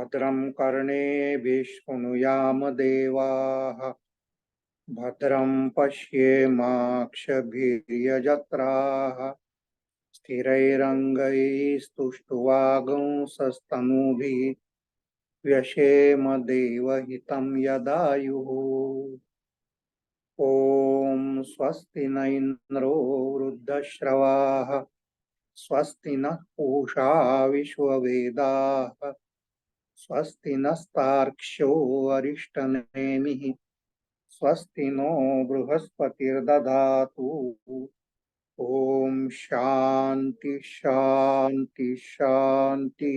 भद्रं कर्णेभिः शृणुयाम देवाः भद्रं पश्येमाक्षभिर्यजत्राः स्थिरैरङ्गैस्तुष्ट्वागुंसस्तनूभिः व्यशेम देवहितं यदायुः। ॐ स्वस्ति न इन्द्रो वृद्धश्रवाः स्वस्ति नः पूषा विश्ववेदाः स्वस्ति नस्तार्क्ष्यो अरिष्टनेमिः स्वस्ति नो बृहस्पतिर्दधातु। ओम शांति शांति शांति।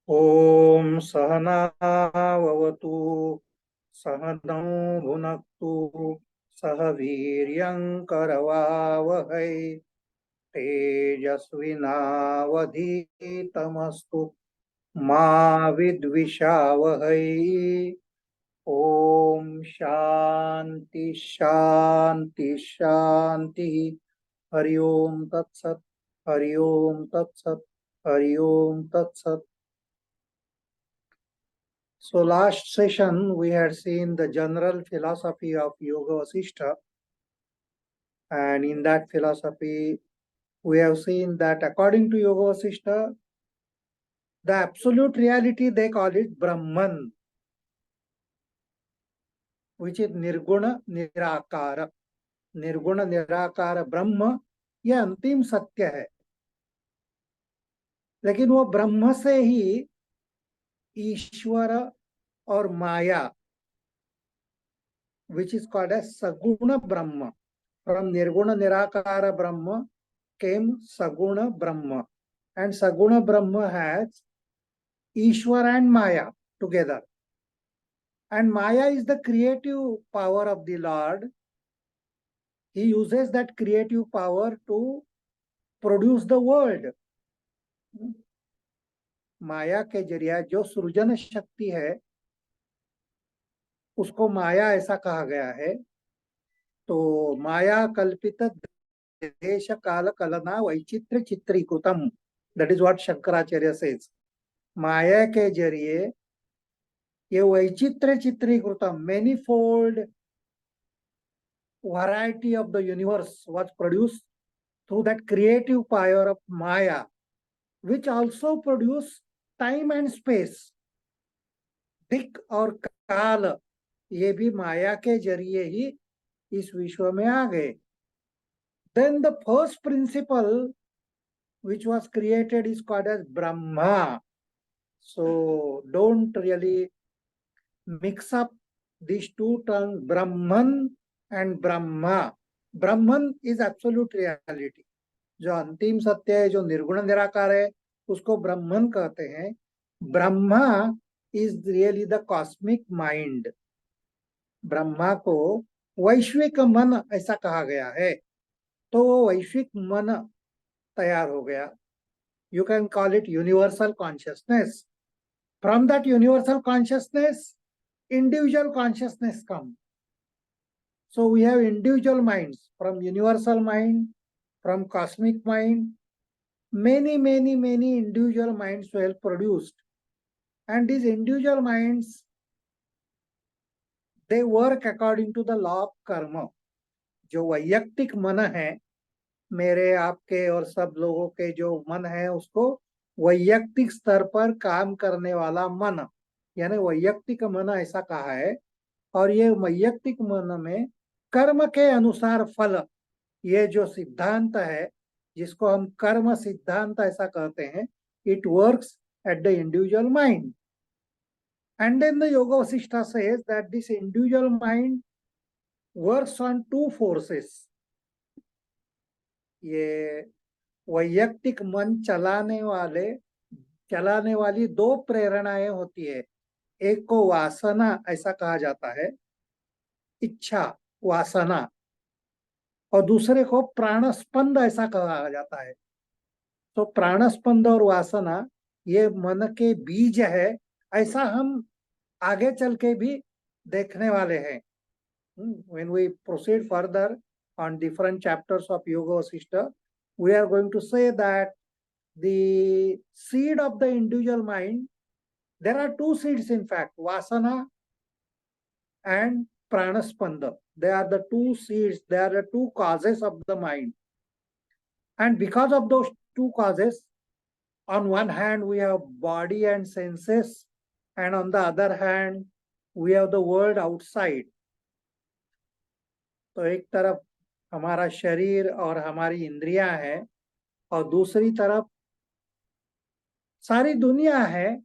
ओम सहनावतु सहनौ भुनक्तु सह वीर्यङ्करवावहै तेजस्विनावधीतमस्तु मा विद्विषावहै। ओम शांति शांति शांति। हरि ओम तत्सत। हरि ओम तत्सत। हरि ओम तत्सत। So last session we had seen the general philosophy of Yoga Vasishtha, and in that philosophy we have seen that according to Yoga Vasishtha, the absolute reality they call it Brahman, which is Nirguna Nirakara. निर्गुण निराकार ब्रह्म यह अंतिम सत्य है, लेकिन वो ब्रह्म से ही ईश्वर और माया, which is called as saguna brahma. From nirguna nirakara brahma came saguna brahma, and saguna brahma has Ishwar and Maya together, and Maya is the creative power of the Lord. He uses that creative power to produce the world. माया के जरिया जो सृजन शक्ति है उसको माया ऐसा कहा गया है। तो माया कल्पित देश काल कलना वैचित्र चित्रीकृतम, that is what Shankaracharya says. माया के जरिए ये वैचित्र चित्रीकृतम, manifold variety of the universe was produced through that creative power of Maya, which also produce time and space. दिक और काल ये भी माया के जरिए ही इस विश्व में आ गए। Then the first principle which was created is called as Brahma. So don't really mix up these two terms, Brahman and Brahma. Brahman is absolute reality. जो अंतिम सत्य है, जो निर्गुण निराकार है, उसको ब्रह्मन कहते हैं। Brahma is really the cosmic mind. Brahma को वैश्विक मन ऐसा कहा गया है, तो वो वैश्विक मन तैयार हो गया। You can call it universal consciousness. From that universal consciousness, individual consciousness comes. So we have individual minds, from universal mind, from cosmic mind. Many individual minds were produced. And these individual minds, they work according to the law of karma. जो वैयक्तिक मन है, मेरे आपके और सब लोगों के जो मन है, उसको वैयक्तिक स्तर पर काम करने वाला मन, यानी वैयक्तिक मन ऐसा कहा है। और ये वैयक्तिक मन में कर्म के अनुसार फल, ये जो सिद्धांत है जिसको हम कर्म सिद्धांत ऐसा कहते हैं, it works at the individual mind. And then the Yoga Vasishtha says that this individual mind works on two forces. ये वैयक्तिक मन चलाने वाली दो प्रेरणाएं होती है। एक को वासना ऐसा कहा जाता है इच्छा, वासना, और दूसरे को प्राणस्पंद ऐसा कहा जाता है। तो प्राणस्पंद और वासना ये मन के बीज है, ऐसा हम आगे चल के भी देखने वाले हैं। When we proceed further on different chapters of Yoga Vasishtha, we are going to say that the seed of the individual mind, there are two seeds in fact, Vasana and Pranaspanda. They are the two seeds, they are the two causes of the mind. And because of those two causes, on one hand we have body and senses, and on the other hand we have the world outside. तो एक तरफ हमारा शरीर और हमारी इंद्रियां हैं, और दूसरी तरफ सारी दुनिया है,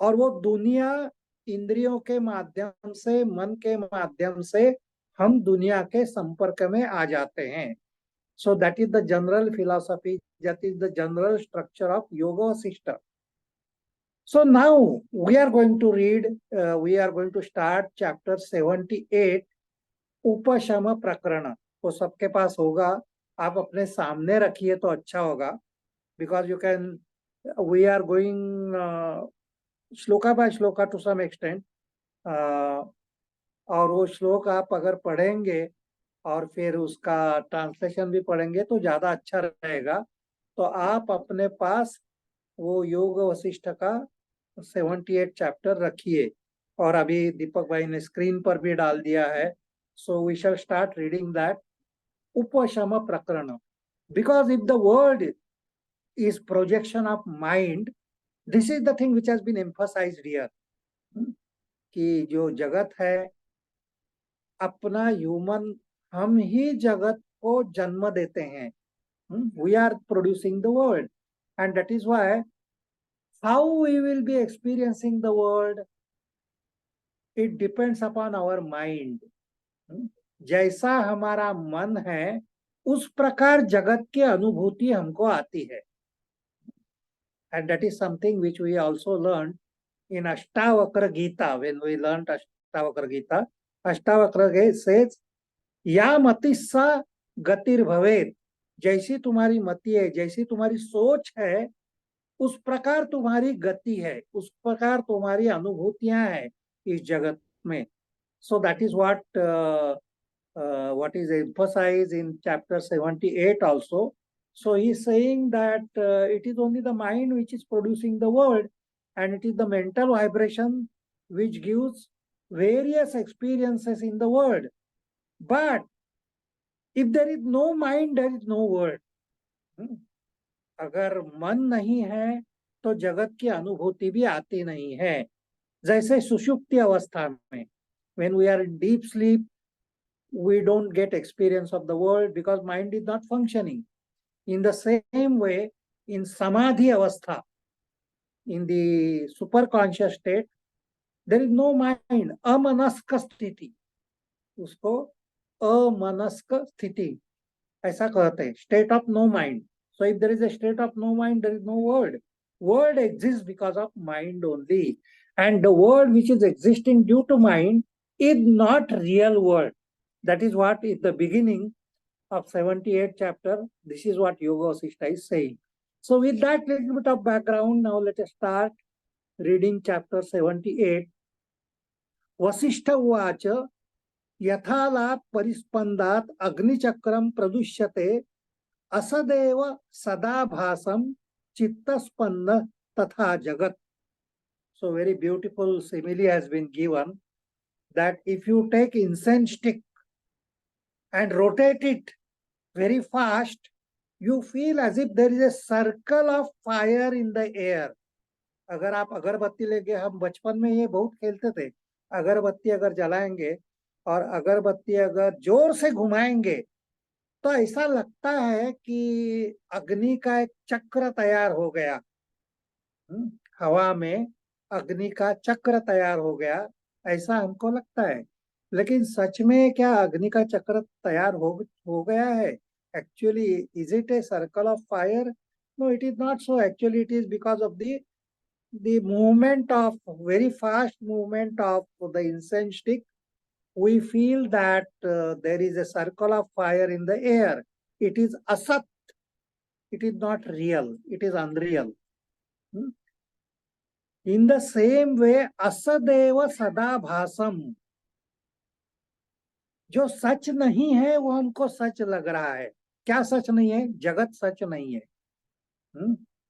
और वो दुनिया इंद्रियों के माध्यम से, मन के माध्यम से हम दुनिया के संपर्क में आ जाते हैं. So that is the general philosophy, that is the general structure of yoga Vashishtha. So now we are going to read, we are going to start chapter 78, उपशम प्रकरण. वो सबके पास होगा, आप अपने सामने रखिए तो अच्छा होगा, because you can, we are going shloka by shloka to some extent. और वो श्लोक आप अगर पढ़ेंगे और फिर उसका ट्रांसलेशन भी पढ़ेंगे तो ज्यादा अच्छा रहेगा. तो आप अपने पास वो योग वशिष्ठ का 78 चैप्टर रखिए, और अभी दीपक भाई ने स्क्रीन पर भी डाल दिया है. So we shall start reading that Upashama Prakarana. Because if the word is projection of mind, this is the thing which has been emphasised here, कि जो जगत है अपना ह्यूमन, हम ही जगत को जन्म देते हैं. We are producing the world, and that is why how we will be experiencing the world, it depends upon our mind. जैसा हमारा मन है उस प्रकार जगत की अनुभूति हमको आती है. And that is something which we also learned in Ashtavakra Gita. When we learned Ashtavakra Gita, Ashtavakra says, या मतिस्सा गतिर भवेत. जैसी तुम्हारी मति है, जैसी तुम्हारी सोच है, उस प्रकार तुम्हारी गति है, उस प्रकार तुम्हारी अनुभूतियां हैं इस जगत में. So that is what is emphasized in chapter 78 also. So he is saying that it is only the mind which is producing the world, and it is the mental vibration which gives various experiences in the world. But if there is no mind, there is no world. अगर मन नहीं है तो जगत की अनुभूति भी आती नहीं है. जैसे सुषुप्ति अवस्था में, when we are in deep sleep, we don't get experience of the world because mind is not functioning. In the same way, in samadhi avastha, in the superconscious state, there is no mind, amanaska sthiti. उसको अमनस्क स्थिति ऐसा कहते हैं, state of no mind. So if there is a state of no mind, there is no world. World exists because of mind only. And the world which is existing due to mind is not real world. That is what is the beginning of 78 chapter. This is what Yoga Vasishtha is saying. So with that little bit of background, now let us start reading chapter 78. Vasishtha uvacha यथालाप परिस्पंदात अग्निचक्रम प्रदुष्यते असदेव सदाभासम चित्तस्पन्न तथा जगत. So very beautiful simile has been given, that if you take incense stick and rotate it very fast, you feel as if there is a circle of fire in the air. अगर आप अगरबत्ती लेके, हम बचपन में ये बहुत खेलते थे, अगरबत्ती अगर जलाएंगे और अगरबत्ती अगर जोर से घुमाएंगे तो ऐसा लगता है कि अग्नि का एक चक्र तैयार हो गया. हवा में अग्नि का चक्र तैयार हो गया, ऐसा हमको लगता है. लेकिन सच में क्या अग्नि का चक्र तैयार हो गया है? Actually is it a circle of fire? No, it is not so. Actually it is because of the the movement of very fast movement of the incense stick, we feel that there is a circle of fire in the air. It is asat. It is not real. It is unreal. In the same way, असदेव सदा भासम, जो सच नहीं है वो हमको सच लग रहा है. क्या सच नहीं है? जगत सच नहीं है.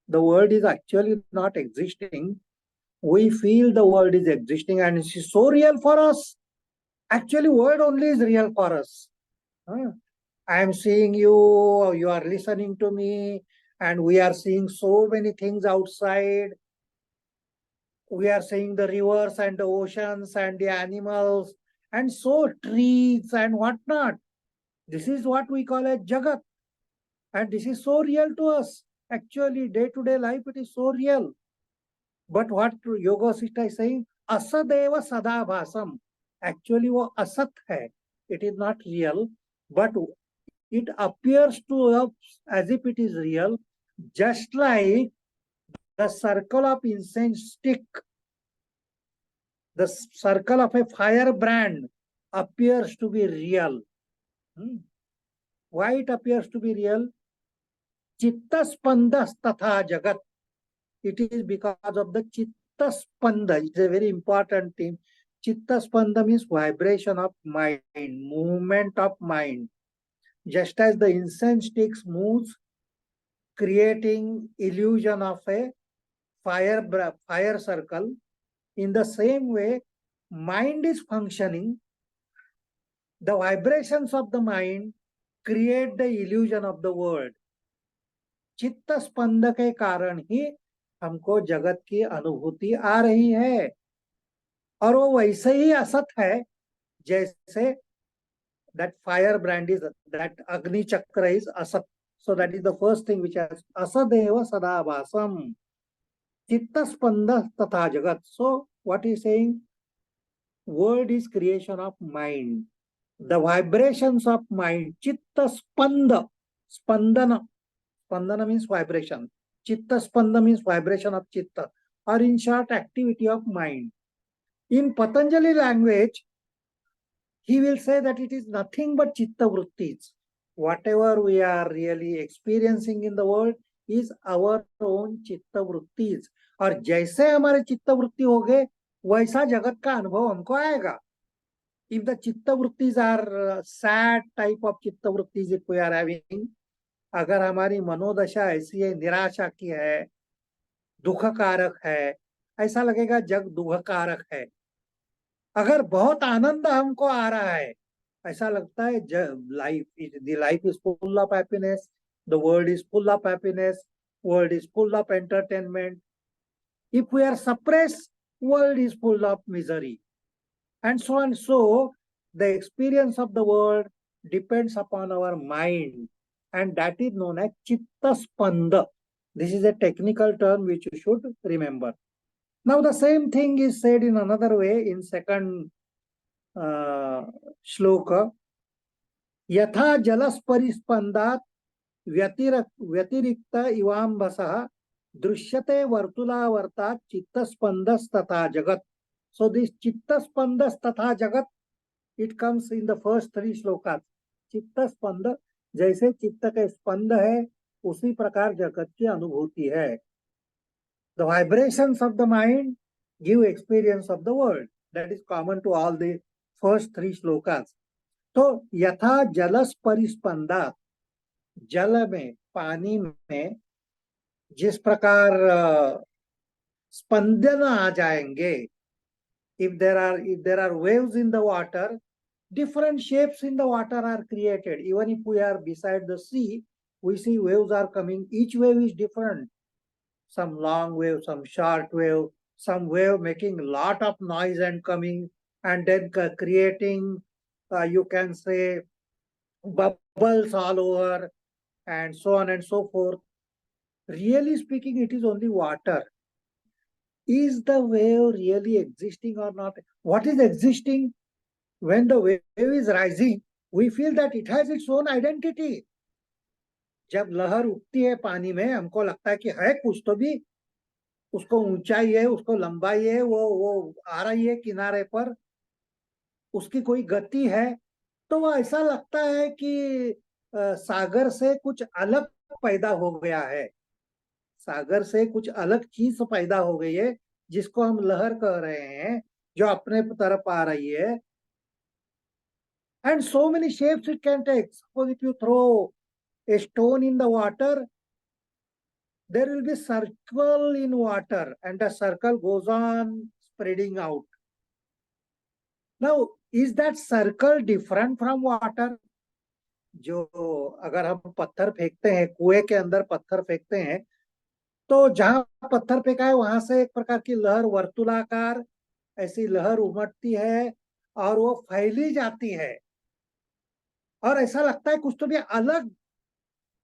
The world is actually not existing. We feel the world is existing and it is so real for us. Actually, world only is real for us. I am seeing you, you are listening to me, and we are seeing so many things outside. We are seeing the rivers and the oceans and the animals and so trees and whatnot. This is what we call a Jagat. And this is so real to us. Actually, day-to-day life, it is so real. But what Yoga Vasishtha is saying, Asadeva Sadabhasam. Actually, वो असत है. It is not real, but it appears to us as if it is real, just like the circle of incense stick, the circle of a firebrand appears to be real. Why it appears to be real? Chitta spandas tatha jagat. It is because of the chitta spanda. It's a very important thing. Chitta spanda means vibration of mind, movement of mind. Just as the incense sticks moves, creating illusion of a fire circle, in the same way, mind is functioning. The vibrations of the mind create the illusion of the world. चित्त स्पंद के कारण ही हमको जगत की अनुभूति आ रही है, और वो वैसे ही असत है जैसे that firebrand is, that Agni Chakra is asat. So that is the first thing which has asadeva sadabhasam. Chitta spanda tatha jagat. So what is saying? World is creation of mind. The vibrations of mind. Chitta spanda. Spandana. Spandana means vibration. Chitta spanda means vibration of chitta. Or in short, activity of mind. In Patanjali language, he will say that it is nothing but chitta vrittis. Whatever we are really experiencing in the world is our own chitta vrittis. और जैसे हमारे चित्त वृत्ति हो गए वैसा जगत का अनुभव हमको आएगा. If the chitta vrittis are sad type of chitta vrittis, if we are having, अगर हमारी मनोदशा ऐसी है, निराशा की है, दुख कारक है, ऐसा लगेगा जग दुख कारक है. अगर बहुत आनंद हमको आ रहा है, ऐसा लगता है life is full of happiness, the world is full of happiness, world is full of entertainment. If we are suppressed, world is full of misery, and so on. So the experience of the world depends upon our mind, and that is known as chitta spanda. This is a technical term which you should remember. Now the same thing is said in another way in second shloka. Yatha jalas parispandat व्यतिरिक्त इवाम्बसः दृश्यते वर्तुलावर्तात् चित्तस्पंदस तथा जगत. So this चित्तस्पंदस तथा जगत, it comes in the first three shlokas. चित्तस्पंद, जैसे चित्त के स्पंद है उसी प्रकार जगत की अनुभूति है. The vibrations of the mind give experience of the world. That is common to all the first three shlokas. तो यथा जलस परिस्पंदा, जल में, पानी में जिस प्रकार स्पंदन आ जाएंगे, if there are waves in the water, different shapes in the water are created. Even if we are beside the sea, we see waves are coming. Each wave is different. Some long wave, some short wave, some wave making a lot of noise and coming, and then creating, you can say, bubbles all over, and so on and so forth. Really speaking, it is only water. Is the wave really existing or not? What is existing? When the wave is rising, we feel that it has its own identity. जब लहर उठती है पानी में, हमको लगता है कि है कुछ तो भी उसको ऊंचाई है, उसको लंबाई है, वो आ रही है किनारे पर, उसकी कोई गति है, तो वो ऐसा लगता है कि सागर से कुछ अलग पैदा हो गया है, सागर से कुछ अलग चीज पैदा हो गई है, जिसको हम लहर कह रहे हैं, जो अपने तरफ आ रही है. And so many shapes it can take. Suppose if you throw a stone in the water, there will be circle in water, and the circle goes on spreading out. Now, is that circle different from water? जो अगर हम पत्थर फेंकते हैं, कुएं के अंदर पत्थर फेंकते हैं, तो जहां पत्थर फेंका है वहां से एक प्रकार की लहर, वर्तुलाकार ऐसी लहर उमड़ती है और वो फैली जाती है, और ऐसा लगता है कुछ तो भी अलग,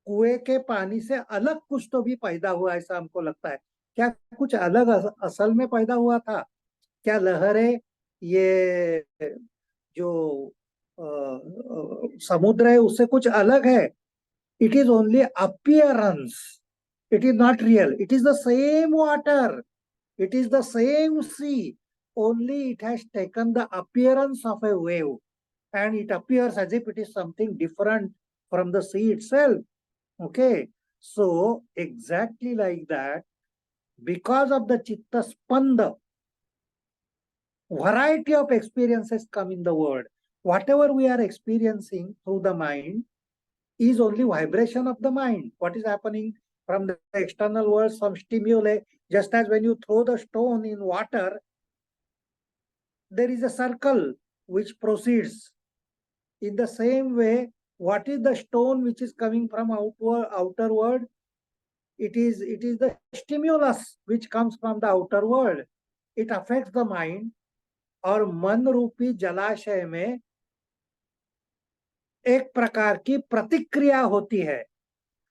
कुएं के पानी से अलग कुछ तो भी पैदा हुआ, ऐसा हमको लगता है. क्या कुछ अलग असल में पैदा हुआ था? क्या लहरें, ये जो समुद्र है उससे कुछ अलग है? It is only appearance, it is not real. It is the same water, it is the same sea, only it has taken the appearance of a wave, and it appears as if it is something different from the sea itself. Okay, so exactly like that, because of the chitta spanda, variety of experiences come in the world. Whatever we are experiencing through the mind is only vibration of the mind. What is happening from the external world, some stimuli, just as when you throw the stone in water, there is a circle which proceeds. In the same way, what is the stone which is coming from outer world? It is the stimulus which comes from the outer world. It affects the mind, और मन रूपी जलाशय में एक प्रकार की प्रतिक्रिया होती है,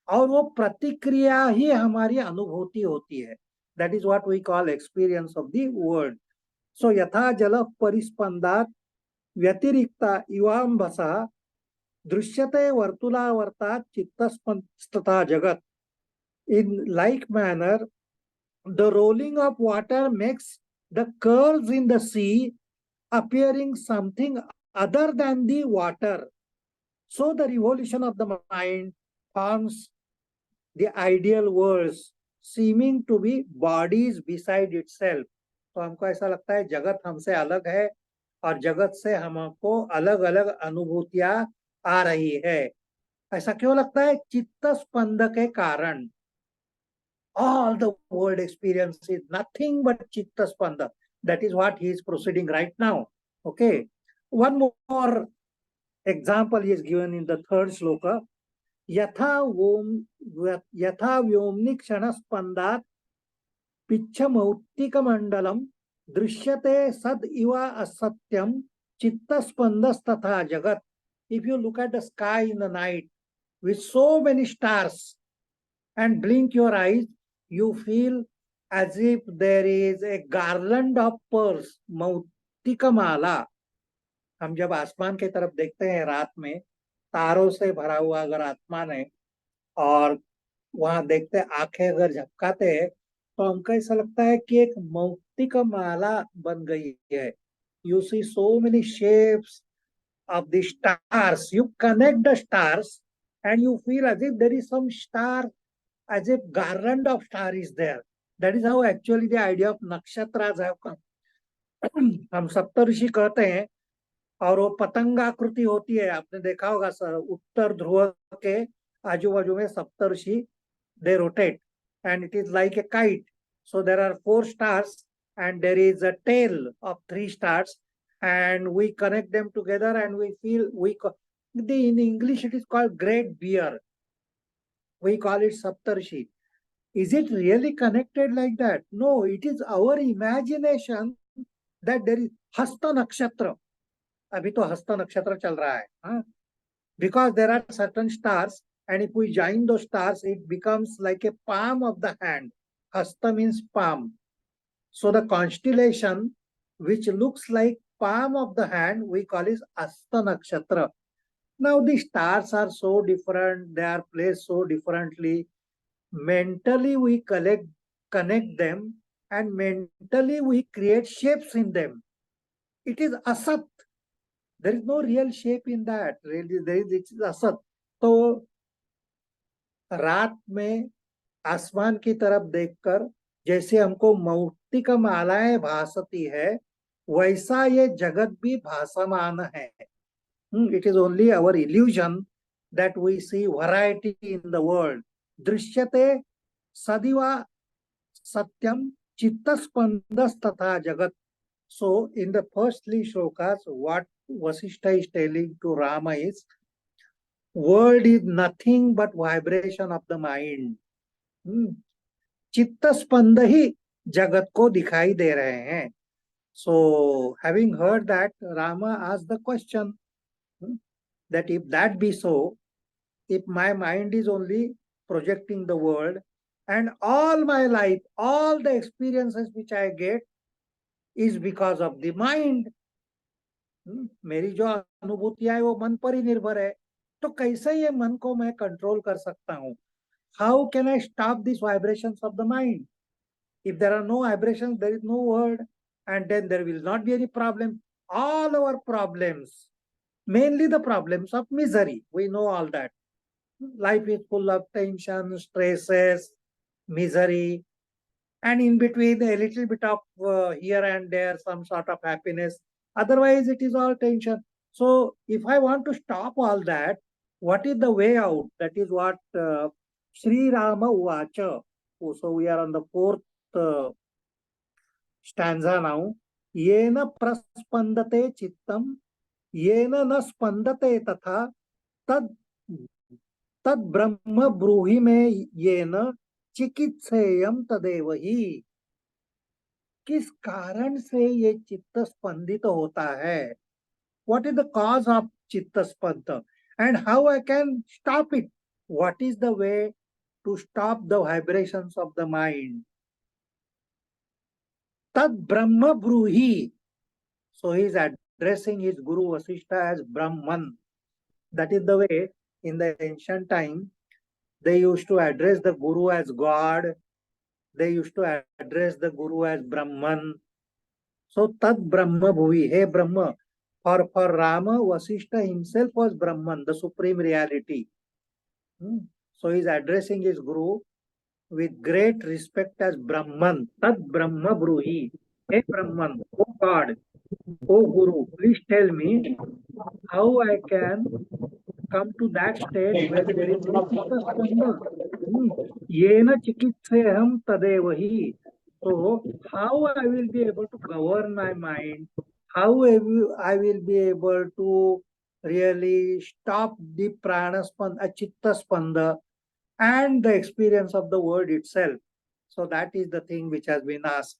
और वो प्रतिक्रिया ही हमारी अनुभूति होती है. That is what we call experience of the world. So यथा जल परिस्पंदात व्यतिरिक्ता इवाम्भसा दृश्यते वर्तुलावर्तात् चित्तस्पंदता जगत. In like manner, the rolling of water makes the curls in the sea appearing something other than the water. So the revolution of the mind forms the ideal worlds, seeming to be bodies beside itself. तो हमको ऐसा लगता है जगत हमसे अलग है, और जगत से हमको अलग अलग अनुभूतियां आ रही है. ऐसा क्यों लगता है? चित्त स्पंद के कारण. All the world experience is nothing but chitta spanda. That is what he is proceeding right now. Okay. One more example is given in the third shloka. यथा व्योमनि क्षण स्पंदात पिच्छमौक्तिक मंडलम दृश्यते सद इवा असत्यम चित्त स्पंदस्तथा जगत. If you look at the sky in the night with so many stars and blink your eyes, you feel as if there is a garland of pearls, मौक्तिक माला. हम जब आसमान की तरफ देखते हैं रात में, तारों से भरा हुआ अगर आसमान है, और वहां देखते आंखें अगर झपकाते हैं, तो हमको ऐसा लगता है कि एक मौक्तिक माला बन गई है. You see so many shapes of the stars. You connect the stars and you feel as if there is some star, as if garland of star is there. That is how actually the idea of nakshatras have come. हम सप्तऋषि कहते हैं, और वो पतंगाकृति होती है. आपने देखा होगा सर, उत्तर ध्रुव के आजू बाजू में सप्तऋषि, they rotate and it is like a kite. So there are 4 stars and there is a tail of 3 stars, and we connect them together and we feel in English it is called great bear. We call it Saptarshi. Is it really connected like that? No, it is our imagination that there is Hasta Nakshatra. अभी तो हस्त नक्षत्र चल रहा है, हाँ? Because there are certain stars, and if we join those stars, it becomes like a palm of the hand. Hasta means palm. So the constellation which looks like palm of the hand, we call it Hasta Nakshatra. Now the stars are so different, they are placed so differently. Mentally we connect them, and mentally we create shapes in them. It is asat. There is no real shape in that. Really, it is asat. तो रात में आसमान की तरफ देखकर जैसे हमको मौक्तिक मालाएं भासती है, वैसा ये जगत भी भासमान है. It is only our illusion that we see variety in the world. दृश्यते सदिवा satyam chittaspandas tatha jagat. So in the first three shlokas, what Vasishtha is telling to Rama is, world is nothing but vibration of the mind. चित्त स्पंद ही जगत को दिखाई दे रहे हैं. So having heard that, Rama asked the question that if that be so, if my mind is only projecting the world and all my life, all the experiences which I get is because of the mind, मेरी जो अनुभूतियां है वो मन पर ही निर्भर है, तो कैसे ये मन को मैं कंट्रोल कर सकता हूँ? How can I stop these vibrations of the mind? If there are no vibrations, there is no world, and then there will not be any problem. All our problems, mainly the problems of misery, we know all that. Life is full of tension, stresses, misery, and in between a little bit of here and there, some sort of happiness. Otherwise, it is all tension. So, if I want to stop all that, what is the way out? That is what Sri Rama Uvacha. So, we are on the fourth stanza now. Yena praspandate chittam, yena na spandate tatha, tad तद ब्रह्म ब्रूहि में ये न चिकित्सेयम तदेव ही. किस कारण से ये चित्त स्पंदित होता है? What is the cause of chitta spanda and how I can stop it? What is the way to stop the vibrations of the mind? Tad Brahma Bruhi. So he is addressing his Guru Vasishtha as Brahman. That is the way in the ancient time they used to address the Guru as God. They used to address the Guru as Brahman. So Tad Brahma Bhuvi, hey Brahma. For Rama, Vasishtha himself was Brahman, the supreme reality. So he is addressing his Guru with great respect as Brahman. Tad Brahma Bruhi. Hey Brahman, oh God, oh Guru, please tell me how I can come to that state where there is no chitta spanda. Yena chikitseham tadevahi. So how I will be able to govern my mind? How I will be able to really stop the prana spanda, chitta spanda, and the experience of the word itself. So that is the thing which has been asked.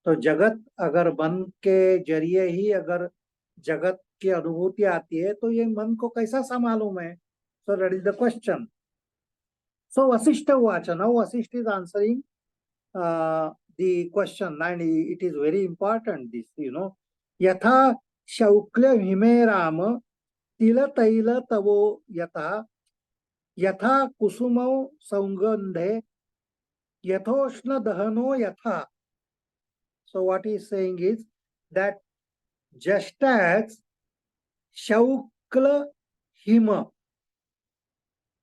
तो जगत अगर मन के जरिए ही अगर जगत की अनुभूति आती है, तो ये मन को कैसा संभालूं मैं? So that is the question. So Vasishtha Uvacha. Now Vasishtha is answering the question, and it is very important. This, यथा शौक्ल हिमे राम तिल तैल तवो यथा यथा कुसुमो सौगंधे यथोष्ण दहनो यथा. So what he is saying is that just as shaukla hima,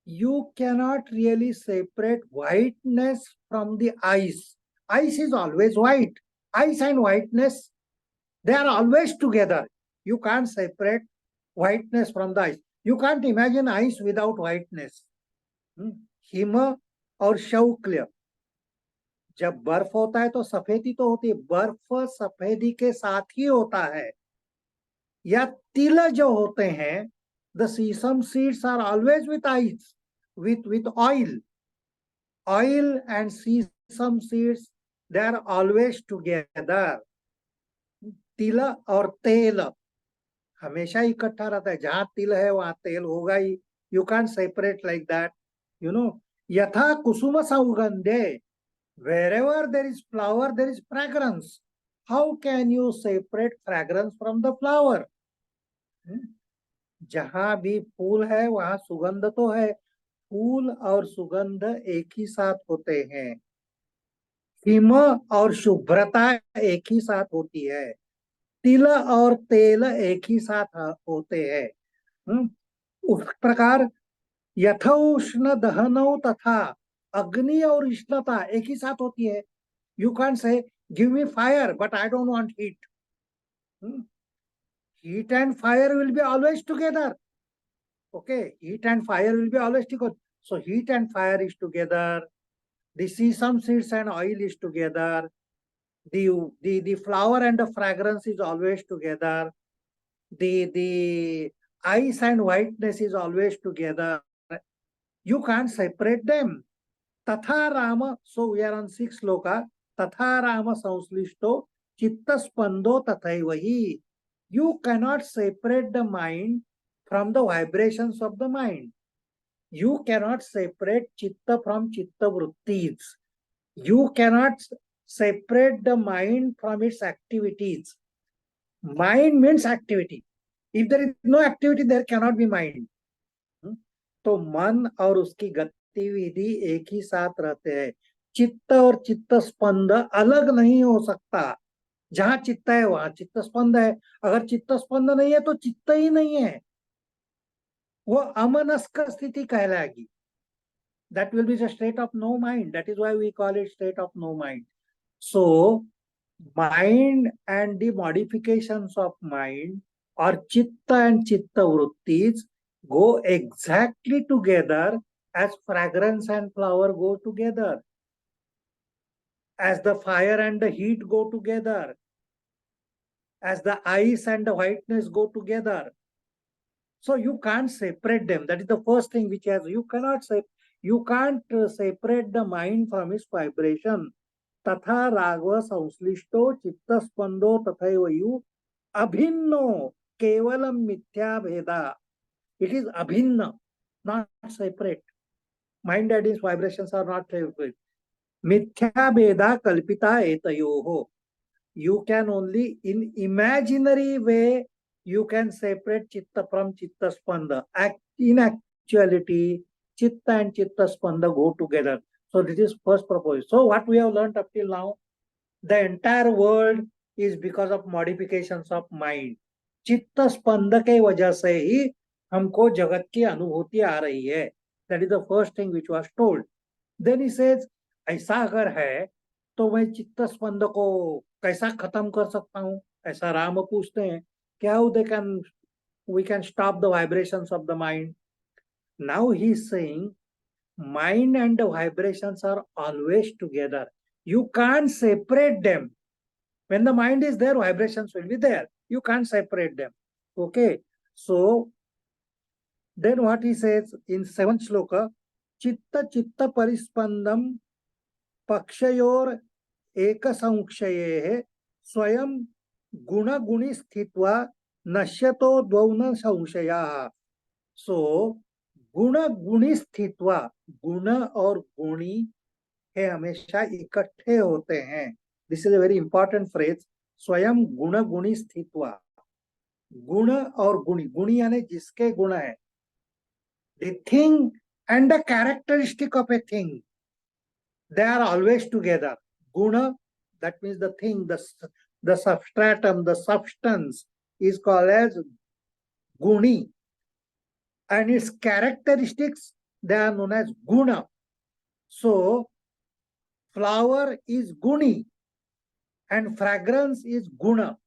you cannot really separate whiteness from the ice. Ice is always white. Ice and whiteness, they are always together. You can't separate whiteness from the ice. You can't imagine ice without whiteness. Him और शौक्ल, जब बर्फ होता है तो सफेदी तो होती है, बर्फ सफेदी के साथ ही होता है. या तिल जो होते हैं, the sesame seeds are always with ice, with oil. Oil and sesame seeds, they are always together. तिल और तेल हमेशा इकट्ठा रहता है. जहां तिल है वहां तेल होगा ही. You can't separate like that. यथा कुसुम सौगंधे, wherever there is flower, there is fragrance. How can you separate fragrance from the flower? जहां भी फूल है वहां सुगंध तो है. फूल और सुगंध एक ही साथ होते हैं. हिम और शुभ्रता एक ही साथ होती है, तिल और तेल एक ही साथ होते हैं। हम्म, उस प्रकार यथोष्ण दहनौ तथा अग्नि और उष्णता एक ही साथ होती है। You can say give me fire but I don't want heat. Heat and fire will be always together. Okay, heat and fire will be always together. So heat and fire is together. The sesame seeds and oil is together. The flower and the fragrance is always together. The ice and whiteness is always together. You can't separate them. Tatha Rama. So we are on 6th sloka. Tatha Rama Sanslishto Chitta Spando Tathaivahi. You cannot separate the mind from the vibrations of the mind. You cannot separate chitta from chitta vrittis. You cannot separate the mind from its activities. Mind means activity. If there is no activity, there cannot be mind. तो मन और उसकी गतिविधि एक ही साथ रहते हैं। चित्त और चित्त स्पंद अलग नहीं हो सकता। जहां चित्त है वहां चित्त स्पंद है, अगर चित्त स्पंद नहीं है तो चित्त ही नहीं है, वो अमनस्क स्थिति कहलाएगी। That will be the state of no mind. That is why we call it state of no mind. So mind and the modifications of mind or chitta and chitta vrittis go exactly together as fragrance and flower go together, as the fire and the heat go together, as the ice and the whiteness go together. So you can't separate them. That is the first thing which has, you can't separate the mind from its vibration. तथा राघव संश्लिष्टो चित्त स्पंदो तथैवयु अभिन्नो केवलम मिथ्या भेदा. It is abhinna, not separate. Mind and its vibrations are not separate. Mithya भेदा kalpita etayoho. You can only in imaginary way you can separate chitta from chitta spanda. In actuality, chitta and chitta spanda go together. So this is first proposition. So what we have learned up till now, the entire world is because of modifications of mind. चित्त स्पंद के वजह से ही हमको जगत की अनुभूति आ रही है. That is the first thing which was told. Then he says, ऐसा अगर है तो मैं चित्त स्पंद को कैसा खत्म कर सकता हूँ, ऐसा राम पूछते हैं. क्या we can stop the vibrations of the mind. Now he is saying mind and the vibrations are always together. You can't separate them. When the mind is there, vibrations will be there. You can't separate them. Okay. So then what he says in 7th shloka, chitta chitta parispandam पक्षयोर एक संक्षये स्वयं गुण गुणी स्थित्वा नश्यतो द्वौ संशयाः. सो गुण गुणी स्थित्वा, गुण और गुणी है हमेशा इकट्ठे होते हैं. This is a very important phrase. स्वयं गुण गुणी स्थित्वा, गुण और गुणी, गुणी यानी जिसके गुण है. The thing and the characteristic of a thing, they are always together. Guna, that means the thing, the substratum, the substance is called as guni, and its characteristics, they are known as guna. So flower is guni and fragrance is guna.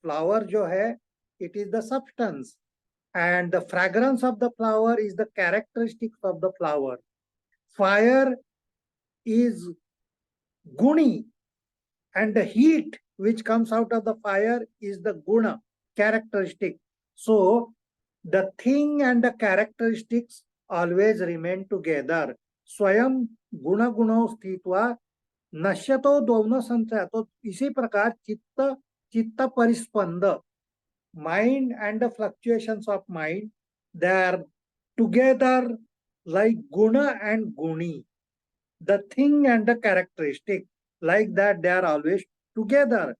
Flower jo hai, it is the substance, and the fragrance of the flower is the characteristics of the flower. Fire is guni, and the heat which comes out of the fire is the guna, characteristic. So the thing and the characteristics always remain together. स्वयं गुण गुणों स्थित्वा नश्यतो द्वौ संशय. तो इसी प्रकार चित्त चित्त परिस्पंद, mind and the fluctuations of mind, they are together like guna and guni, the thing and the characteristic. Like that, they are always together.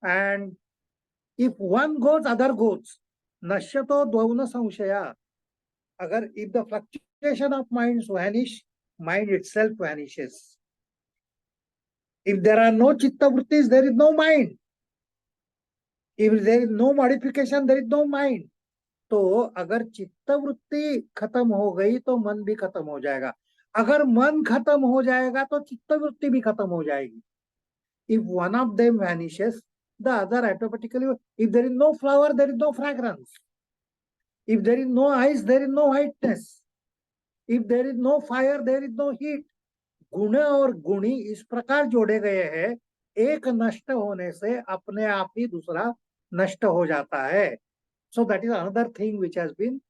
And if one goes, other goes. Nashyato dvauna samshaya. Agar if the fluctuation of minds vanish, mind itself vanishes. If there are no chitta vrittis, there is no mind. If there is no modification, there is no mind. तो अगर चित्त वृत्ति खत्म हो गई तो मन भी खत्म हो जाएगा. अगर मन खत्म हो जाएगा तो चित्त वृत्ति भी खत्म हो जाएगी. If one of them vanishes, the other automatically. If there is no flower, there is no fragrance. If there is no ice, there is no whiteness. If there is no fire, there is no heat. गुण और गुणी इस प्रकार जोड़े गए हैं, एक नष्ट होने से अपने आप ही दूसरा नष्ट हो जाता है. So that is another thing which has been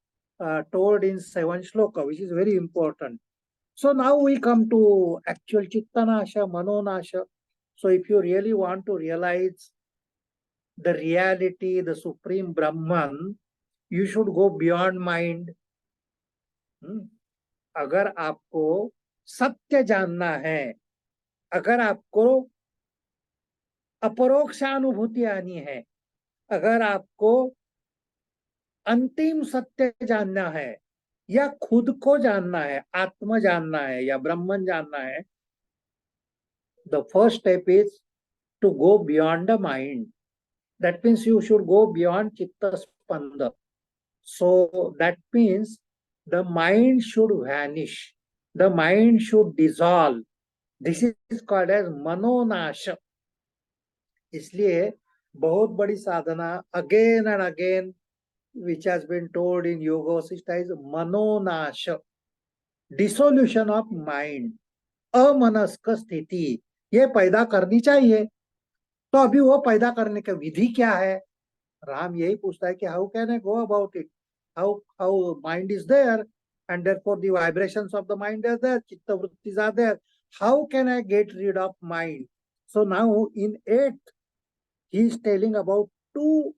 told in 7th shloka, which is very important. So now we come to actual chittanasha, manonasha. So if you really want to realize the reality, the supreme Brahman, you should go beyond mind. अगर आपको सत्य जानना है, अगर आपको अपरोक्षानुभूति आनी है, अगर आपको अंतिम सत्य जानना है या खुद को जानना है, आत्मा जानना है या ब्रह्मन जानना है, the first step is to go beyond the mind. That means you should go beyond chitta spanda. So that means the mind should vanish. The mind should dissolve. This is called as मनोनाश. इसलिए बहुत बड़ी साधना again and again which has been told in Yoga Vasishtha is मनोनाश, dissolution of mind, अमनस्क स्थिति ये पैदा करनी चाहिए. तो अभी वो पैदा करने का विधि क्या है? राम यही पूछता है कि how can I go about it. How mind is there and therefore the vibrations of the mind are there, chitta vrittis are there. How can I get rid of mind? So now in 8th, he is telling about two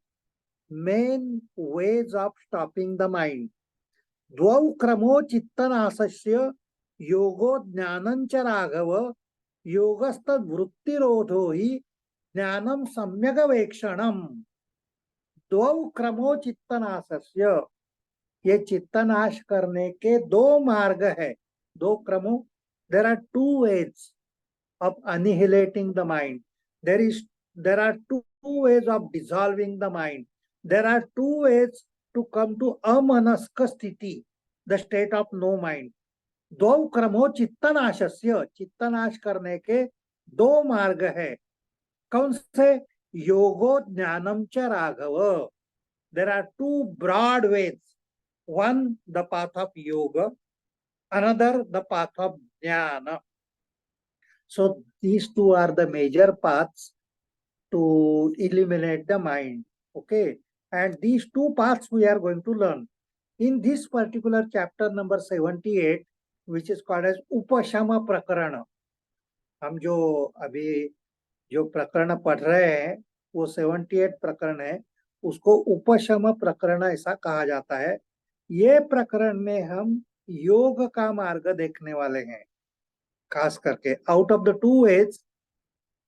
main ways of stopping the mind. द्वौ क्रमो चित्तनाशस्य योगो ज्ञानं च राघव योगस्तद वृत्तिरोधो हि ज्ञानम सम्यग वेक्षणम. द्वौ क्रमो चित्तनाशस्य, ये चित्तनाश करने के दो मार्ग है, दो क्रमों. There are two ways of annihilating the mind. There are two ways of dissolving the mind. There are two ways to come to amanaska sthiti, the state of no mind. दो क्रमों चित्तनाशस्य, चित्तनाश करने के दो मार्ग है. कौन से? योगो ज्ञानम च Raghav. There are two broad ways. One, the path of yoga, another, the path of jnana. So these two are the major paths to eliminate the mind. Okay, and these two paths we are going to learn in this particular chapter number 78, which is called as Upashama Prakarana. हम जो अभी जो प्रकरण पढ़ रहे हैं वो 78 प्रकरण है, उसको उपशम प्रकरण ऐसा कहा जाता है. ये प्रकरण में हम योग का मार्ग देखने वाले हैं. खास करके out of the two ways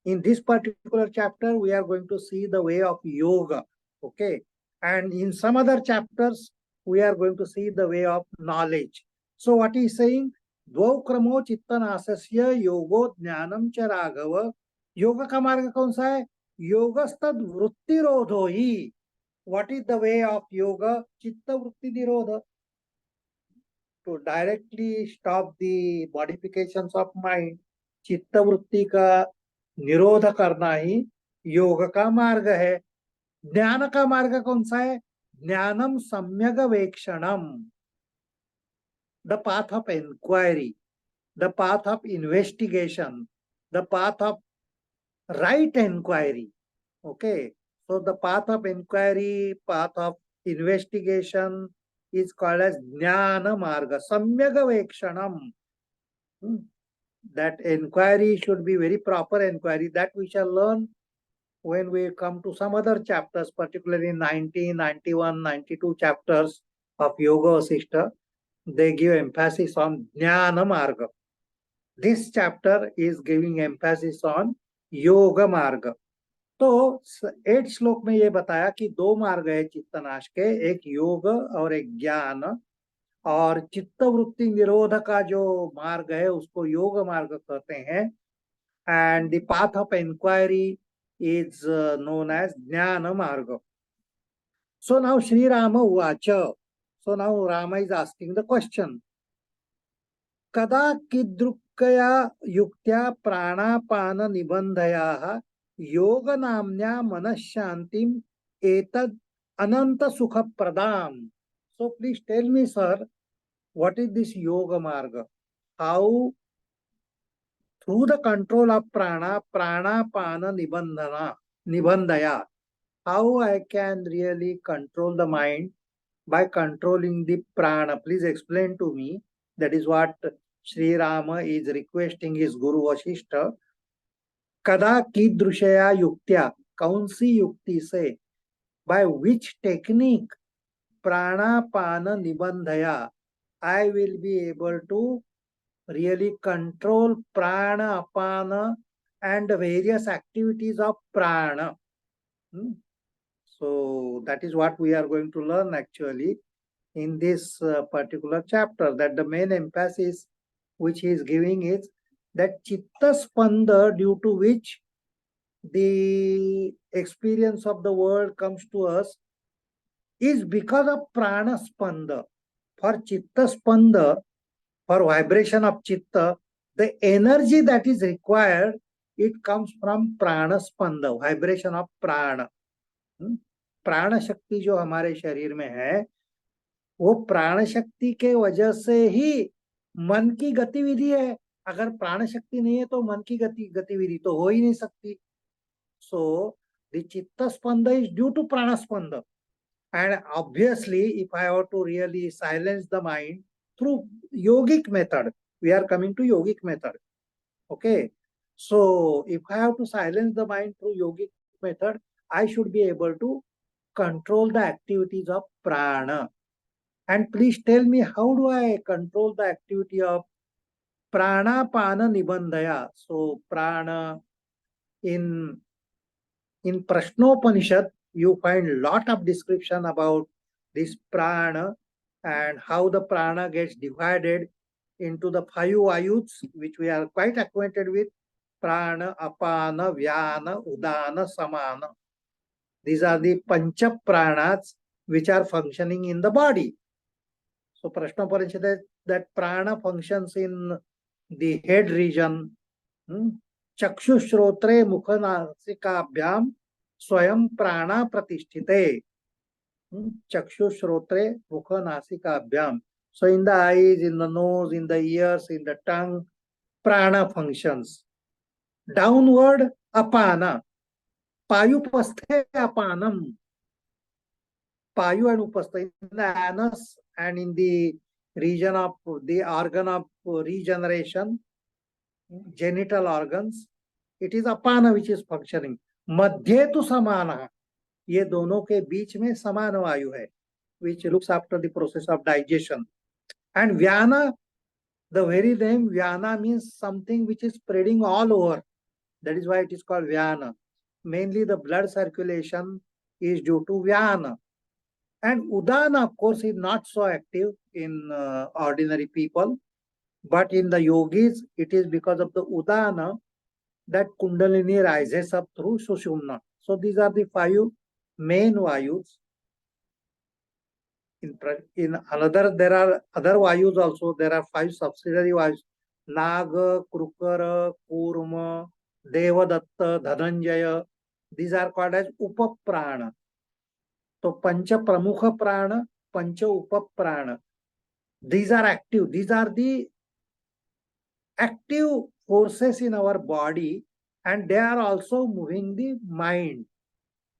in this particular chapter we are going to see the way of yoga. Okay, and in some other chapters we are going to see the way of knowledge. So what he is saying, द्वौ क्रमो चित्तनाशस्य योगो ज्ञानम च राघव. योग का मार्ग कौन सा है? योगस्तद वृत्तिरोधो ही. What is the way of yoga? चित्त वृत्ति निरोध. To directly stop the modifications of mind, चित्त वृत्ति का निरोध करना ही योग का मार्ग है. ज्ञान का मार्ग कौन सा है? ज्ञानम सम्यग वेक्षणम, the path of inquiry, the path of investigation, the path of right inquiry. Okay, so the path of inquiry, path of investigation is called as jnana marga, samyaga vekshanam. That inquiry should be very proper inquiry. That we shall learn when we come to some other chapters, particularly 90, 91, 92 chapters of Yoga Vasishtha. They give emphasis on jnana marga. This chapter is giving emphasis on yoga marga. तो 8 श्लोक में ये बताया कि दो मार्ग है चित्तनाश के, एक योग और एक ज्ञान. और चित्त वृत्ति निरोध का जो मार्ग है उसको योग मार्ग कहते हैं. and the path of inquiry is known as Jnana Marga. So now Sri Rama Uvacha. So now Rama is asking the question. कदा कीदृक्कया युक्त्या प्राणापान निबंधयाः योग नाम्न्या मनःशान्तिम् एतद् अनंत सुख प्रदाम. So please tell me, sir, what is this yoga marga? How through the control of pranapana nibandhaya, how I can really control the mind by controlling the prana? Please explain to me. That is what Sri Rama is requesting his Guru Vasishtha. Kada कीदृशया युक्त्या, कौन सी युक्ति से, by which technique, pranapana nibandhaya, I will be able to really control prana, apana and various activities of prana. So that is what we are going to learn actually in this particular chapter, that the main emphasis which he is giving is that chitta spanda, due to which the experience of the world comes to us, is because of prana spanda. For chitta spanda, for vibration of chitta, the energy that is required, it comes from prana spanda, vibration of prana. प्राण शक्ति जो हमारे शरीर में है, वो प्राण शक्ति के वजह से ही मन की गतिविधि है. अगर प्राण शक्ति नहीं है तो मन की गतिविधि तो हो ही नहीं सकती. So the chitta spanda is due to prana spanda, and obviously if I have to really silence the mind through yogic method, we are coming to yogic method. Okay, so if I have to silence the mind through yogic method, I should be able to control the activities of prana. And please tell me, how do I control the activity of pranapana nibandhaya? So prana, in Prashnopanishad, you find lot of description about this prana and how the prana gets divided into the 5 vayus, which we are quite acquainted with: prana, apana, vyana, udana, samana. These are the pancha pranas which are functioning in the body. So Prashnopanishad says that prana functions in the head region. Chakshu shrotre mukha nasikabhyam swayam prana pratisthite. Chakshu shrotre mukha nasikabhyam. So in the eyes, in the nose, in the ears, in the tongue, prana functions. Downward, apana. Payupasthe apanam. Payu and upastha, in the anus and in the region of the organ of regeneration, genital organs, it is apana which is functioning. Madhye tu samana, ये दोनों के बीच में समान वायु है, which looks after the process of digestion. And vyana, the very name vyana means something which is spreading all over. That is why it is called vyana. Mainly the blood circulation is due to vyana. And udana, of course, is not so active in ordinary people, but in the yogis, it is because of the udana that kundalini rises up through sushumna. So these are the 5 main vayus. In another, there are other vayus also. There are 5 subsidiary vayus: Naga, Krukara, Kurma, Devadatta, Dhananjaya. These are called as upaprana. So pancha pramukha prana, pancha upaprana. These are active. These are the active forces in our body, and they are also moving the mind.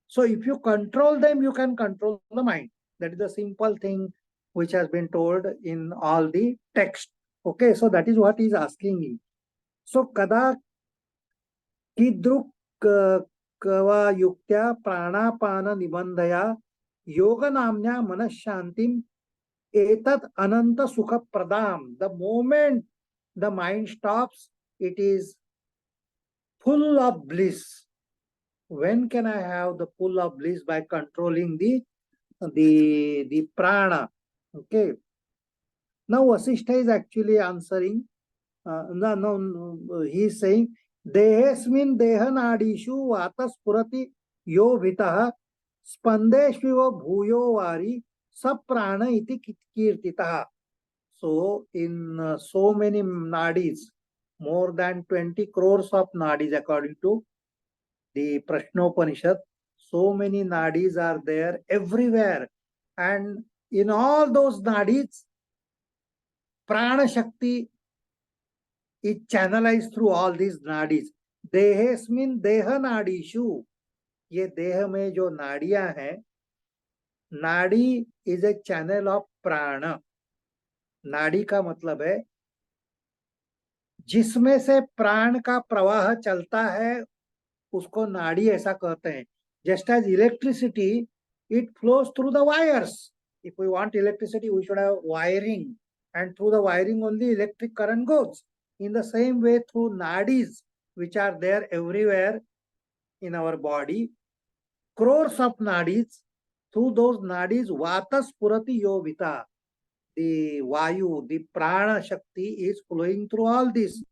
So if you control them, you can control the mind. That is the simple thing which has been told in all the text. Okay, so that is what he is asking me. So kada kidruk kava yuktya pranapana nibandhaya yoga namnya manashantim etat ananta sukha pradam. The moment the mind stops, it is full of bliss. When can I have the full of bliss? By controlling the prana. Okay. Now Vasishtha is actually answering. No, he is saying देहेस्मिन् देहनाडीषु वातस्फुरति यो भितः स्पंदेष्विव भूयो वारी सब प्राण इति कीर्तितः. So in so many nadis, more than 20 crores of nadis according to the Prashnopanishad, so many nadis are there everywhere, and in all those nadis, prana shakti is channelized through all these nadis. देहेस्मिन् देह नाडीषु, ये देह में जो नाड़ियां हैं, नाड़ी is a channel of प्राण. नाड़ी का मतलब है जिसमें से प्राण का प्रवाह चलता है, उसको नाड़ी ऐसा कहते हैं. Just as electricity, it flows through the wires. If we want electricity, we should have wiring, and through the wiring only electric current goes. In the same way, through nadis, which are there everywhere in our body, crores of nadis, through those nadis, vata spurati yovita, the vayu, the prana shakti is flowing through all this.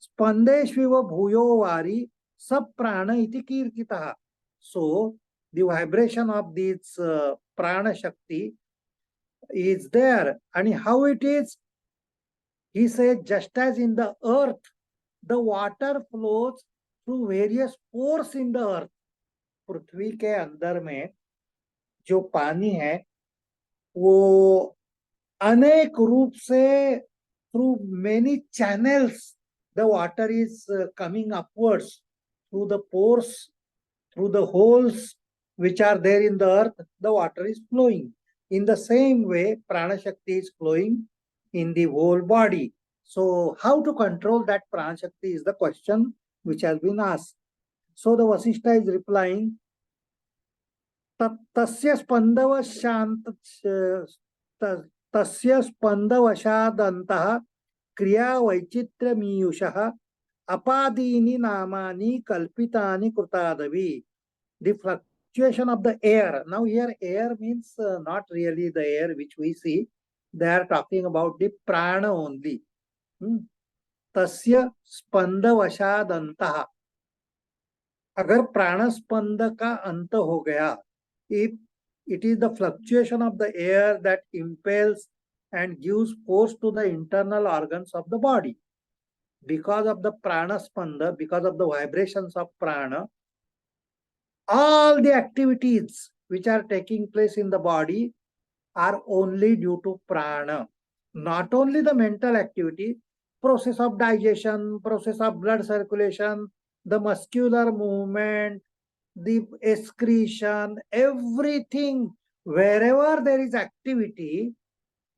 Spandeshviva bhuyo vari sab prana iti kirtitaha. So the vibration of this prana shakti is there. And how it is? He says, just as in the earth, the water flows through various pores in the earth. पृथ्वी के अंदर में जो पानी है वो अनेक रूप से through many channels the water is coming upwards through the pores, through the holes which are there in the earth, the water is flowing. In the same way, prana shakti is flowing in the whole body. So how to control that prana shakti is the question which has been asked. So the Vasishtha is replying, tasya spandavashadantah kriya vaichitremiyushah apadini namani kalpitani krutadavi. The fluctuation of the air. Now here air means not really the air which we see. They are talking about the prana only. तस्य स्पंदवशाद अंतः. अगर प्राण स्पंद का अंत हो गया, if it is the fluctuation of the air that impels and gives force to the internal organs of the body, because of the prana spanda, because of the vibrations of prana, all the activities which are taking place in the body are only due to prana. Not only the mental activity, process of digestion, process of blood circulation, the muscular movement, the excretion, everything, wherever there is activity,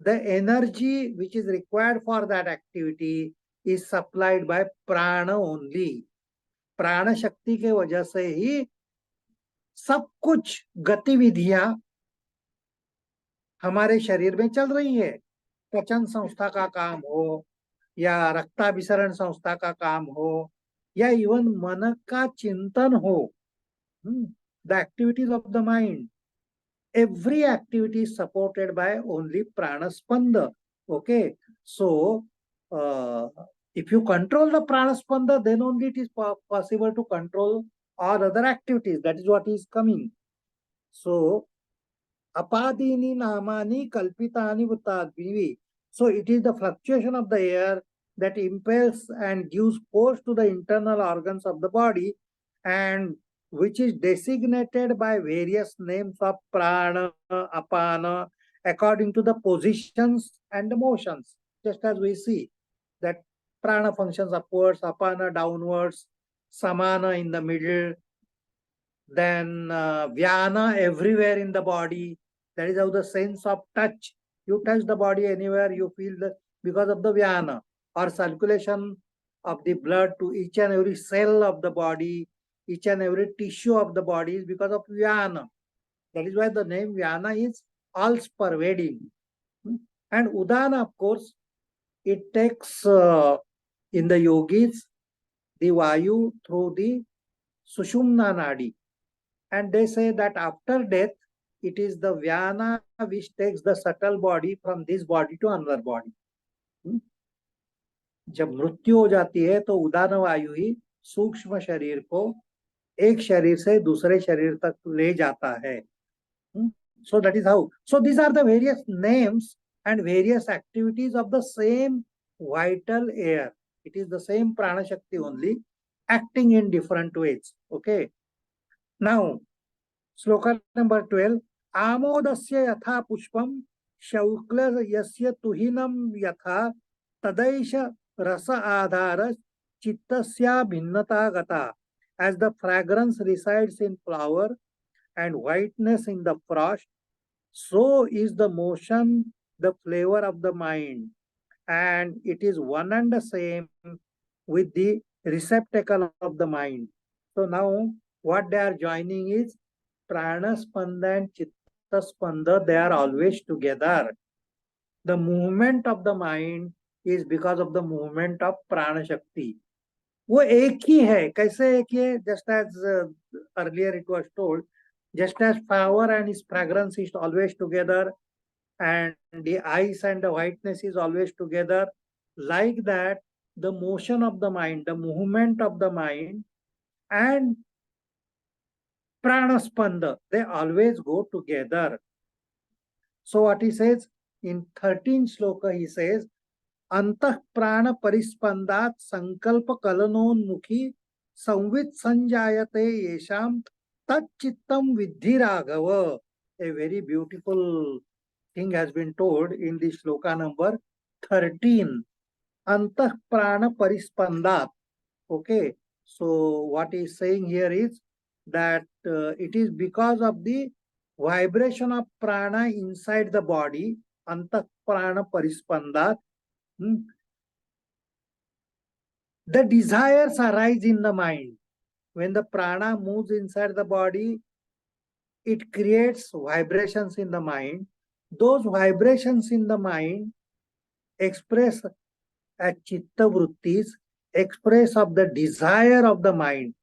the energy which is required for that activity is supplied by prana only. प्राण शक्ति के वजह से ही सब कुछ गतिविधियां हमारे शरीर में चल रही है. पचन संस्था का काम हो या रक्ताभिसरण संस्था का काम हो या इवन मन का चिंतन हो, the activities of the mind, every activity is supported by only prana spanda. Okay, so if you control the prana spanda, then only it is possible to control all other activities. That is what is coming. So apadini namani kalpitani vutadvivi. So it is the fluctuation of the air that impels and gives force to the internal organs of the body, and which is designated by various names of prana, apana, according to the positions and the motions. Just as we see that prana functions upwards, apana downwards, samana in the middle, then vyana everywhere in the body. That is how the sense of touch. You touch the body anywhere, you feel the, because of the vyana, or circulation of the blood to each and every cell of the body, each and every tissue of the body is because of vyana. That is why the name vyana is all pervading. And udana, of course, it takes in the yogis the vayu through the sushumna nadi. And they say that after death, it is the vyana which takes the subtle body from this body to another body. जब मृत्यु हो जाती है तो उदान वायु ही सूक्ष्म शरीर को एक शरीर से दूसरे शरीर तक ले जाता है. So that is how. So these are the various names and various activities of the same vital air. It is the same prana shakti only, acting in different ways. Okay. Now, sloka number 12. Amodasya yatha pushpam shaukla yasya tuhinam yatha tadaisha rasa adhara chittasya bhinnata gata. As the fragrance resides in flower and whiteness in the frost, so is the motion the flavor of the mind, and it is one and the same with the receptacle of the mind. So now what they are joining is prana spanda and chitta spanda. They are always together. The movement of the mind is because of the movement of prana shakti. वो एक ही है. कैसे एक ही है? Just as earlier it was told, just as flower and its fragrance is always together, and the ice and the whiteness is always together, like that the motion of the mind, the movement of the mind, and pranaspanda, they always go together. So what he says in 13th shloka, he says, Antah prana parispandat sankalpa kalanonmukhi संवित संजायते येषाम तच्चित्तम विद्धि Raghav. A very beautiful thing has been told in the shloka number 13. Antah prana parispandat. Okay, so what he is saying here is that it is because of the vibration of prana inside the body, antah prana parispandat, the desires arise in the mind. When the prana moves inside the body, it creates vibrations in the mind. Those vibrations in the mind express as chitta vrittis, express of the desire of the mind.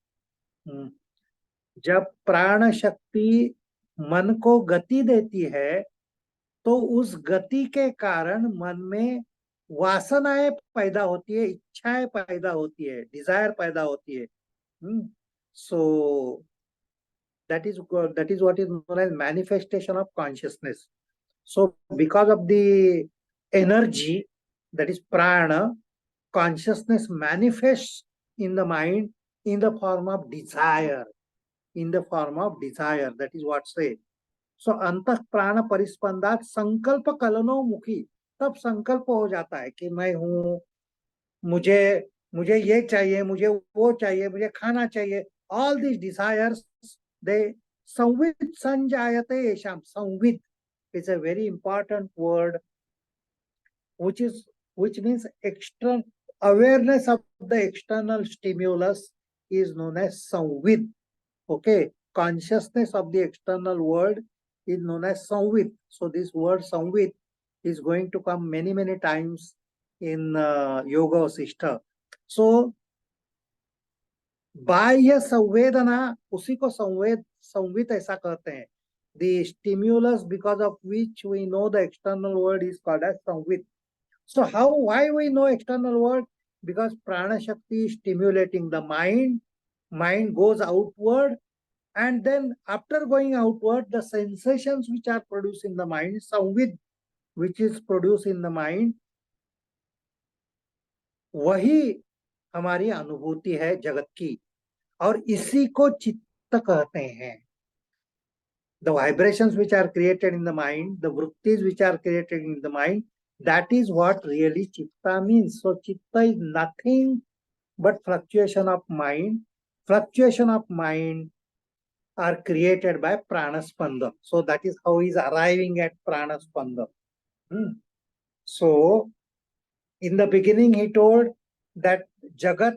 जब प्राण शक्ति मन को गति देती है, तो उस गति के कारण मन में वासनाएं पैदा होती है, इच्छाएं पैदा होती है, डिजायर पैदा होती है. So that is what is known as manifestation of consciousness. So because of the energy, that is prana, consciousness manifests in the mind in the form of desire. In the form of desire, that is what say. So अंतः प्राण परिस्पंदात संकल्प Calno मुखी. तब संकल्प हो जाता है कि मैं हूँ, मुझे ये चाहिए, मुझे वो चाहिए, मुझे खाना चाहिए. All these desires, they Sambit संजायते येषाम. Sambit is a very important word, which means external awareness of the external stimulus is known as Sambit. Okay, consciousness of the external world is known as Sambit. So this word Sambit is going to come many times in Yoga Vasishtha. So बाह्य संवेदना, उसी को संवित ऐसा कहते हैं. The stimulus because of which we know the external world is called as Sambit. So why we know external world? Because prana shakti is stimulating the mind goes outward, and then after going outward, the sensations which are produced in the mind, Sambit which is produced in the mind, वही हमारी अनुभूति है जगत की, और इसी को चित्त कहते हैं. The vibrations which are created in the mind, the vrittis which are created in the mind, that is what really chitta means. So chitta is nothing but fluctuation of mind. Fluctuation of mind are created by pranaspanda. So that is how he is arriving at pranaspanda. So in the beginning he told that jagat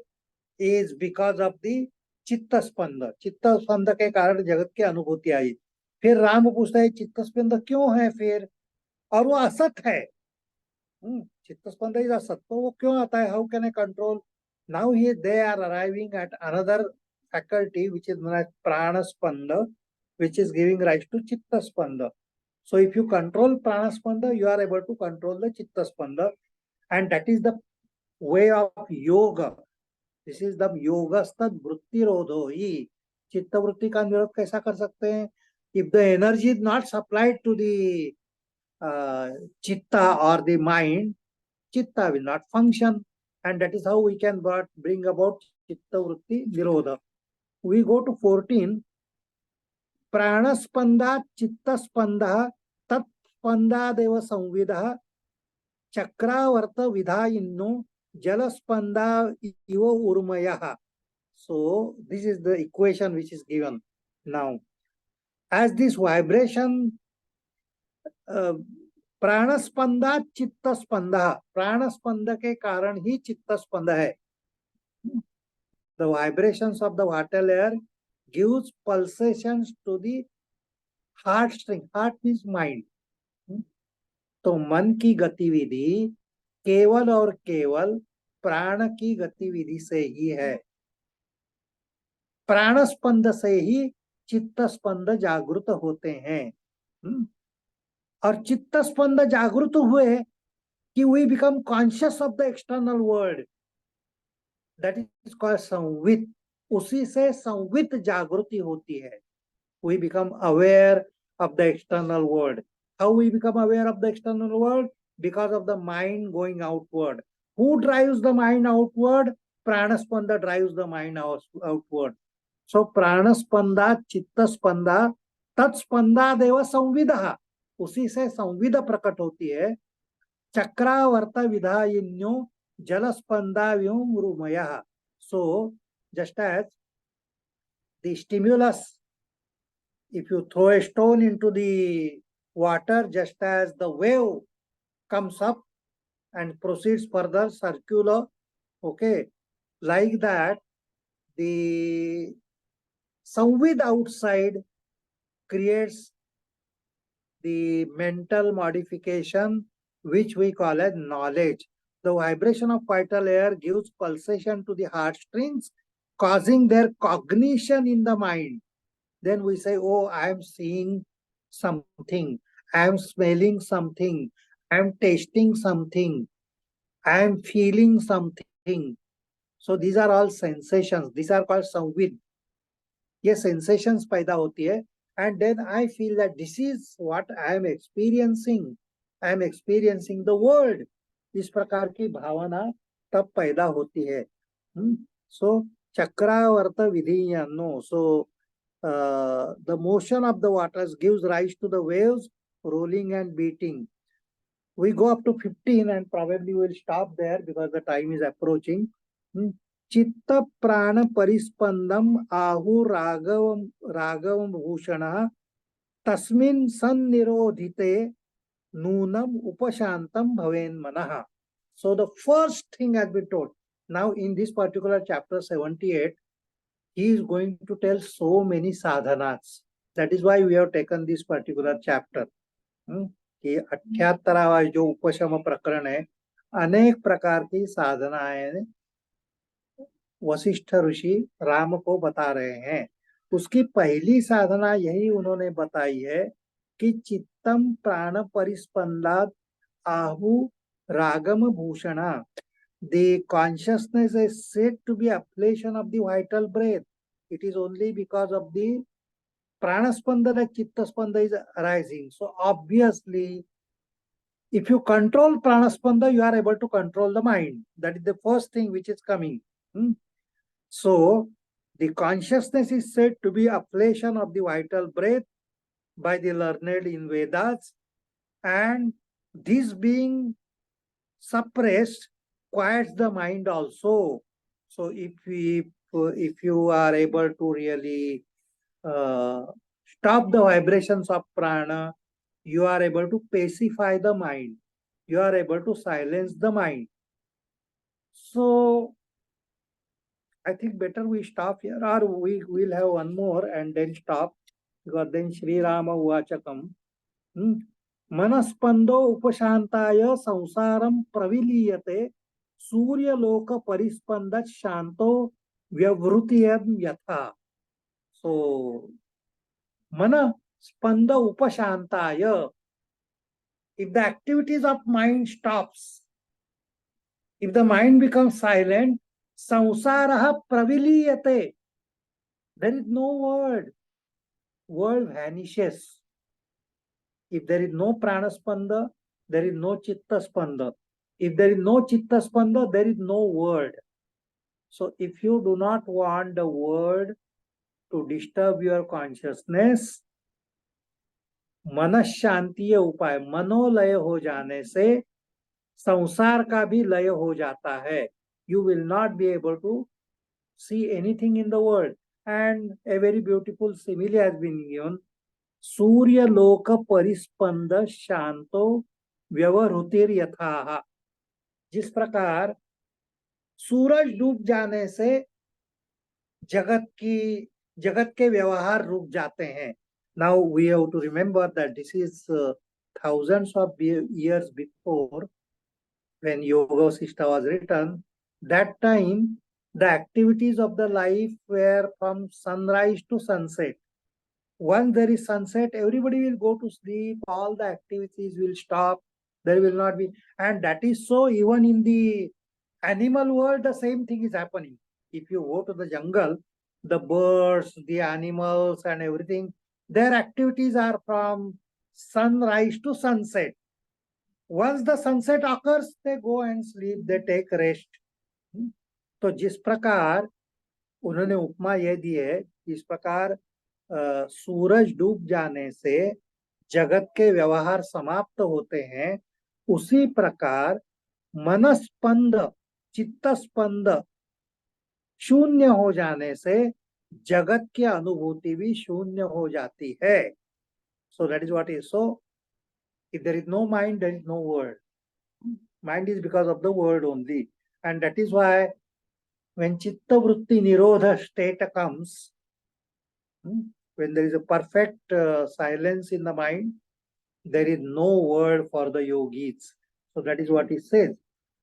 is because of the चित्त स्पंद. चित्त स्पंद के कारण जगत की अनुभूति आई. फिर राम पूछता है चित्त स्पंद क्यों है फिर, और वो असत है. चित्त स्पंद इज असत, तो वो क्यों आता है? How can I control? Now here they are arriving at another faculty which is known as prana spanda, which is giving rise to chitta spanda. So if you control prana spanda, you are able to control the chitta spanda, and that is the way of yoga. This is the योगस्तद वृत्तिरोधो ही। चित्त वृत्ति का निरोध कैसा कर सकते हैं? If the energy is not supplied to the chitta or the mind, chitta will not function, and that is how we can bring about chitta vritti nirodha. We go to 14. प्राणस्पंदा चित्तस्पंद तत्स्पंदादेव संविदः चक्रावर्त विधायिनो जलस्पंदा इव उर्मयः. So this is the equation which is given now. As this vibration प्राणस्पंदा चित्तस्पंद, प्राणस्पंद के कारण ही चित्तस्पंद है. The vibrations of the water layer gives pulsations to the heart string. Heart means mind. तो मन की गतिविधि केवल और केवल प्राण की गतिविधि से ही है. प्राणस्पंद से ही चित्तस्पंद जागृत होते हैं. और चित्तस्पंद जागृत हुए कि we become conscious of the external world. That is called संवित. उसी से संवित जागृति होती है. We become aware of the external world. How we become aware of the external world? Because of the mind going outward. Who drives the mind outward? Pranaspanda drives the mind outward. So pranaspanda chittaspanda tatspanda deva संविदः. उसी से संविद प्रकट होती है. चक्रावर्त विधायिन्यो जलस्पंदाव्योम रुमयः. So just as the stimulus, if you throw a stone into the water, just as the wave comes up and proceeds further circular, okay, like that the संविद outside creates the mental modification which we call as knowledge. The vibration of vital air gives pulsation to the heartstrings, causing their cognition in the mind. Then we say, oh, I am seeing something, I am smelling something, I am tasting something, I am feeling something. So these are all sensations. These are called संविद. ये sensations पैदा होती है. And then I feel that this is what I am experiencing. I am experiencing the world. इस प्रकार की भावना तब पैदा होती है. So चक्रावर्त विधीयनो. So the motion of the waters gives rise to the waves rolling and beating. We go up to 15 and probably we'll stop there because the time is approaching. चित्त प्राण परिस्पंदम आहु राघवम भूषण तस्मिन् सन्निरोधिते नूनम उपशांतम भवेन मनः. So the first thing has been told. Now in this particular chapter 78, he is going to tell so many sadhanas. That is why we have taken this particular chapter. कि 78वां जो उपशम प्रकरण है, अनेक प्रकार की साधनाएं वशिष्ठ ऋषि राम को बता रहे हैं. उसकी पहली साधना यही उन्होंने बताई है कि चित्तम प्राण परिस्पंदात आहु रागम Bhushana. The consciousness is said to be afflation of the vital breath. It is only because of the pranaspanda that chittaspanda is arising. So obviously, if you control pranaspanda, you are able to control the mind. That is the first thing which is coming. So the consciousness is said to be afflation of the vital breath by the learned in Vedas, and this being suppressed quiets the mind also. So if you are able to really stop the vibrations of prana, you are able to pacify the mind. You are able to silence the mind. So I think better we stop here, or we will have one more and then stop, because then Sri Rama Uvachakam. मनस्पंदो उपशांताय संसारम प्रविलीयते सूर्यलोक परिस्पंद Shanto व्यवृतियम यथा. So मन spanda upashantaya. If the activities of mind stops, if the mind becomes silent, Samsarah praviliyate. There is no word. Word vanishes. If there is no pranaspanda, there is no chittaspanda. If there is no chittaspanda, there is no word. So if you do not want the word to disturb your consciousness, मन शांति उपाय, मनोलय हो जाने से संसार का भी लय हो जाता है. You will not be able to see anything in the world. And a very beautiful simile has been given. सूर्य लोक परिस्पंद शांतो व्यवहृतिर यथाः. जिस प्रकार सूरज डूब जाने से जगत के व्यवहार रुक जाते हैं. Now we have to remember that this is thousands of years before when Yoga Vasishtha was written. That time the activities of the life were from sunrise to sunset. Once there is sunset, everybody will go to sleep, all the activities will stop, there will not be, and that is so even in the animal world, the same thing is happening. If you go to the jungle, the birds, the animals and everything, their activities are from sunrise to sunset. Once the sunset occurs, they go and sleep, they take rest. तो जिस प्रकार उन्होंने उपमा यह दी है, इस प्रकार सूरज डूब जाने से जगत के व्यवहार समाप्त होते हैं, उसी प्रकार मनस्पंद, चित्तस्पंद शून्य हो जाने से जगत की अनुभूति भी शून्य हो जाती है. So that is what is. So if there is no mind, there is no word. Mind is because of the word only, and that is why when chitta vritti nirodha state comes, when there is a perfect silence in the mind, there is no word for the yogis. So that is what he says.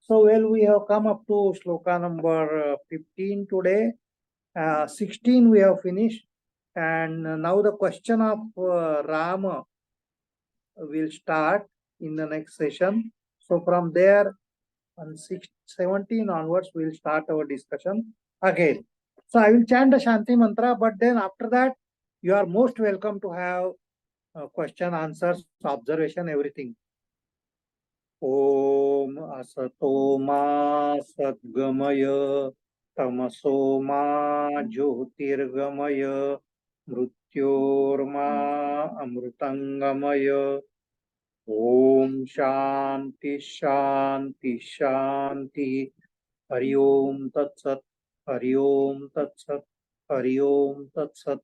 So well, we have come up to shloka number 15 today. 16 we have finished, and now the question of Rama will start in the next session. So from there on 17 onwards, we will start our discussion again. So I will chant the Shanti mantra, but then after that, you are most welcome to have question, answers, observation, everything. Om asato ma sadgamaya tamaso ma jyotirgamaya mrityorma amrutangamaya. Om Shanti Shanti Shanti. Hari Om Tat Sat. Hari Om Tat Sat. Hari Om Tat Sat.